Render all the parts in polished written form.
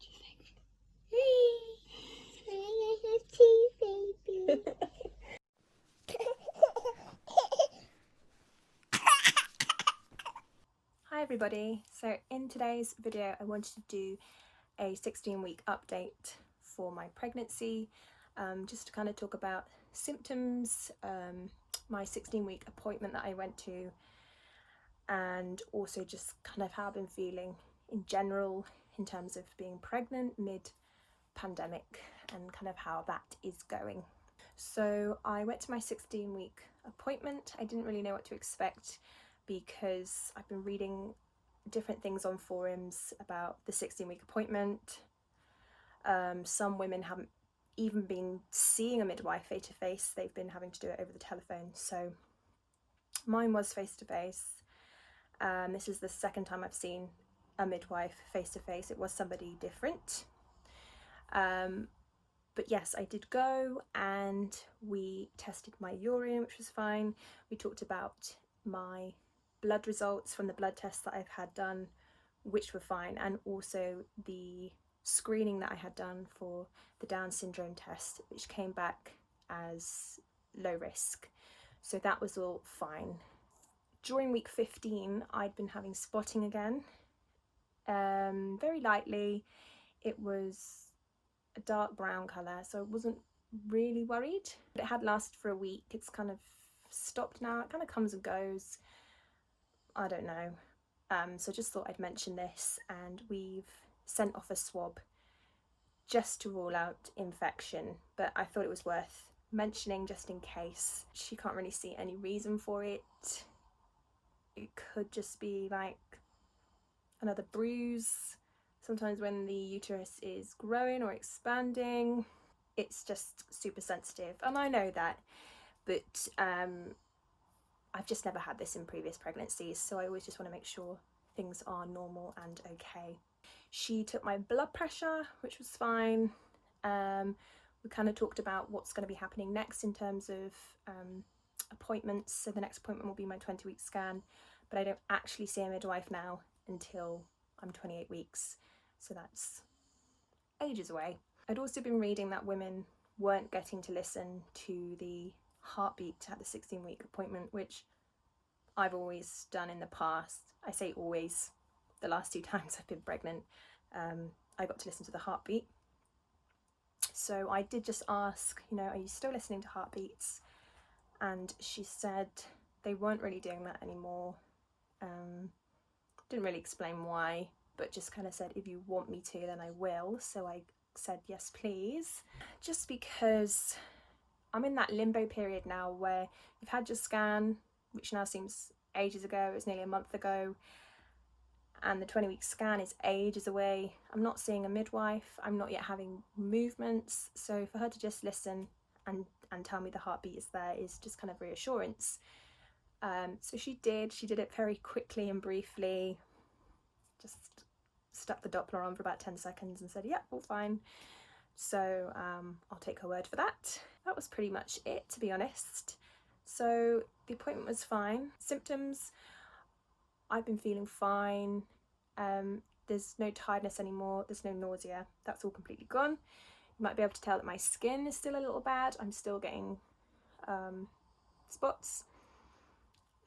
do you think? Hi everybody, so in today's video I wanted to do a 16-week update for my pregnancy, just to kind of talk about symptoms, my 16-week appointment that I went to, and also just kind of how I've been feeling in general in terms of being pregnant mid-pandemic and kind of how that is going. So I went to my 16-week appointment. I didn't really know what to expect because I've been reading different things on forums about the 16-week appointment. Some women haven't even been seeing a midwife face to face, they've been having to do it over the telephone. So mine was face to face. This is the second time I've seen a midwife face to face. It was somebody different. But yes, I did go and we tested my urine, which was fine. We talked about my blood results from the blood tests that I've had done, which were fine, and also the screening that I had done for the Down syndrome test, which came back as low risk. So that was all fine. During week 15, I'd been having spotting again, very lightly. It was a dark brown colour, so I wasn't really worried. But it had lasted for a week. It's kind of stopped now. It kind of comes and goes. I don't know. So just thought I'd mention this, and we've sent off a swab just to rule out infection, but I thought it was worth mentioning just in case. She can't really see any reason for it. It could just be like another bruise. Sometimes when the uterus is growing or expanding, it's just super sensitive, and I know that, but I've just never had this in previous pregnancies, so I always just want to make sure things are normal and okay. She took my blood pressure, which was fine. We kind of talked about what's going to be happening next in terms of appointments. So the next appointment will be my 20-week scan, but I don't actually see a midwife now until I'm 28 weeks. So that's ages away. I'd also been reading that women weren't getting to listen to the heartbeat at the 16-week appointment, which I've always done in the past. I say always, the last 2 times I've been pregnant, I got to listen to the heartbeat. So I did just ask, are you still listening to heartbeats? And she said they weren't really doing that anymore. Didn't really explain why, but just kind of said, if you want me to, then I will. So I said, yes, please. Just because I'm in that limbo period now where you've had your scan, which now seems ages ago, it was nearly a month ago, and the 20-week scan is ages away. I'm not seeing a midwife, I'm not yet having movements, so for her to just listen and tell me the heartbeat is there is just kind of reassurance. So she did it very quickly and briefly, just stuck the Doppler on for about 10 seconds and said, yeah, all fine. So I'll take her word for that. That was pretty much it, to be honest. So the appointment was fine. Symptoms, I've been feeling fine. There's no tiredness anymore, there's no nausea, that's all completely gone. You might be able to tell that my skin is still a little bad. I'm still getting spots.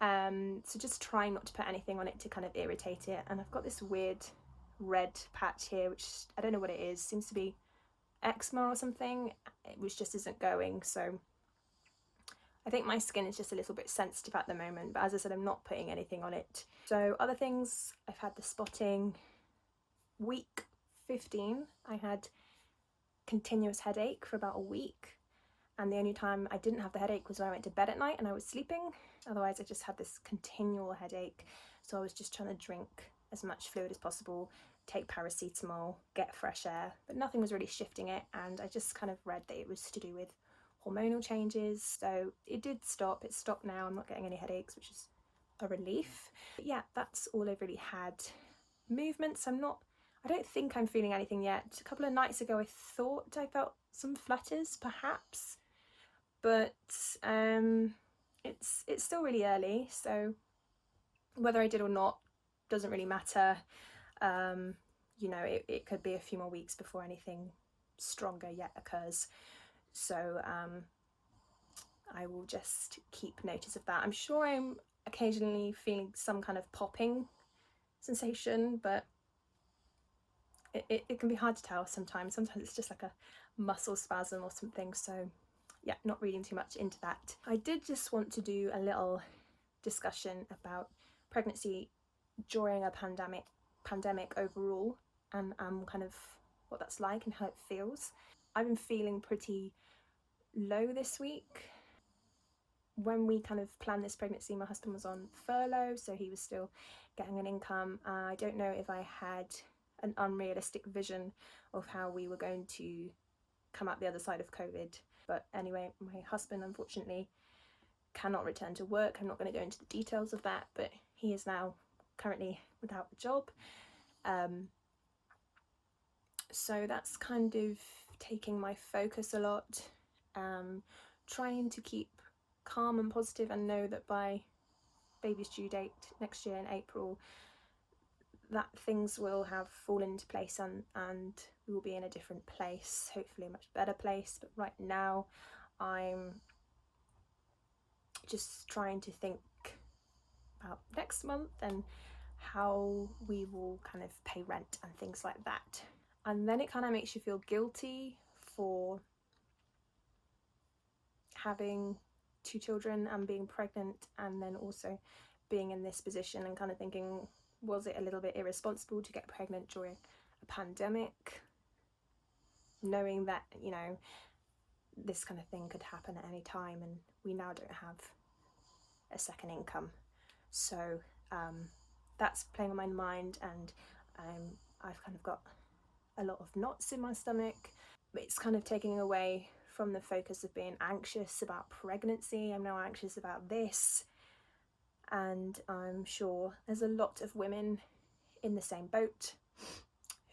So just trying not to put anything on it to kind of irritate it. And I've got this weird red patch here, which I don't know what it is, seems to be eczema or something, which just isn't going. So I think my skin is just a little bit sensitive at the moment, but as I said, I'm not putting anything on it. So other things, I've had the spotting. Week 15, I had continuous headache for about a week, and the only time I didn't have the headache was when I went to bed at night and I was sleeping. Otherwise I just had this continual headache, so I was just trying to drink as much fluid as possible, take paracetamol, get fresh air, but nothing was really shifting it. And I just kind of read that it was to do with hormonal changes, so it did stop. It stopped now. I'm not getting any headaches, which is a relief. But yeah, that's all I've really had. Movements, I don't think I'm feeling anything yet. A couple of nights ago I thought I felt some flutters perhaps, but it's still really early, so whether I did or not doesn't really matter. you know, it could be a few more weeks before anything stronger yet occurs. So I will just keep notice of that. I'm sure I'm occasionally feeling some kind of popping sensation, but it can be hard to tell sometimes. Sometimes it's just like a muscle spasm or something. So yeah, not reading too much into that. I did just want to do a little discussion about pregnancy during a pandemic overall, and kind of what that's like and how it feels. I've been feeling pretty low this week. When we kind of planned this pregnancy, my husband was on furlough, so he was still getting an income. I don't know if I had an unrealistic vision of how we were going to come out the other side of COVID. But anyway, my husband unfortunately cannot return to work. I'm not going to go into the details of that, but he is now currently without a job. So that's kind of taking my focus a lot, trying to keep calm and positive and know that by baby's due date next year in April, that things will have fallen into place, and we will be in a different place, hopefully a much better place. But right now I'm just trying to think about next month and how we will kind of pay rent and things like that. And then it kind of makes you feel guilty for having 2 children and being pregnant, and then also being in this position and kind of thinking, was it a little bit irresponsible to get pregnant during a pandemic, knowing that, you know, this kind of thing could happen at any time, and we now don't have a second income. So that's playing on my mind, and I've kind of got a lot of knots in my stomach. It's kind of taking away from the focus of being anxious about pregnancy. I'm now anxious about this, and I'm sure there's a lot of women in the same boat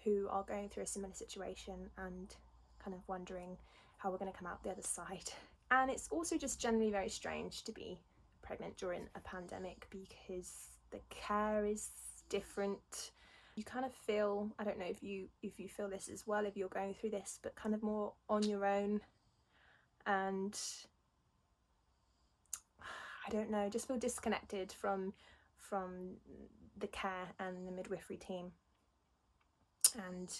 who are going through a similar situation and kind of wondering how we're going to come out the other side. And it's also just generally very strange to be pregnant during a pandemic because the care is different. You kind of feel, I don't know if you feel this as well, if you're going through this, but kind of more on your own, and I don't know, just feel disconnected from the care and the midwifery team. And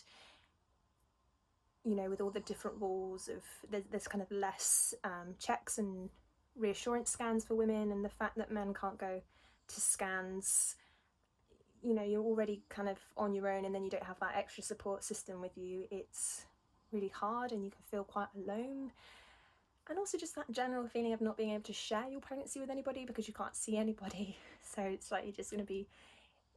you know, with all the different rules of there's kind of less checks and reassurance scans for women, and the fact that men can't go to scans, you know, you're already kind of on your own, and then you don't have that extra support system with you. It's really hard, and you can feel quite alone. And also just that general feeling of not being able to share your pregnancy with anybody because you can't see anybody. So it's like you're just going to be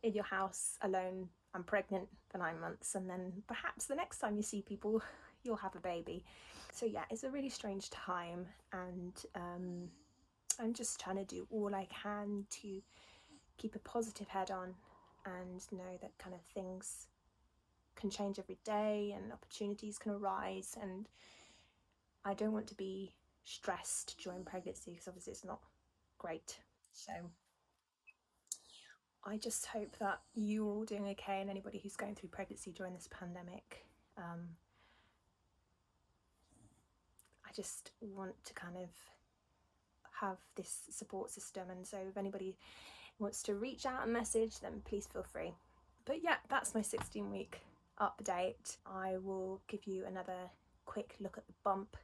in your house alone and pregnant for 9 months, and then perhaps the next time you see people you'll have a baby. So yeah, it's a really strange time, and I'm just trying to do all I can to keep a positive head on and know that kind of things can change every day and opportunities can arise, and I don't want to be stressed during pregnancy because obviously it's not great. So I just hope that you're all doing okay, and anybody who's going through pregnancy during this pandemic. I just want to kind of have this support system, and so if anybody wants to reach out and message, then please feel free. But yeah, that's my 16-week update. I will give you another quick look at the bump.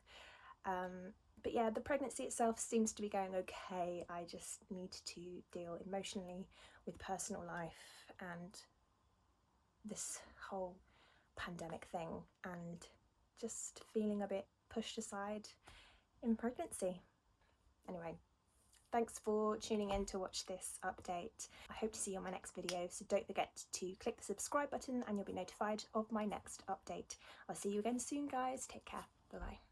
But yeah, the pregnancy itself seems to be going okay. I just need to deal emotionally with personal life and this whole pandemic thing, and just feeling a bit pushed aside in pregnancy. Anyway, thanks for tuning in to watch this update. I hope to see you on my next video, so don't forget to click the subscribe button and you'll be notified of my next update. I'll see you again soon, guys. Take care. Bye bye.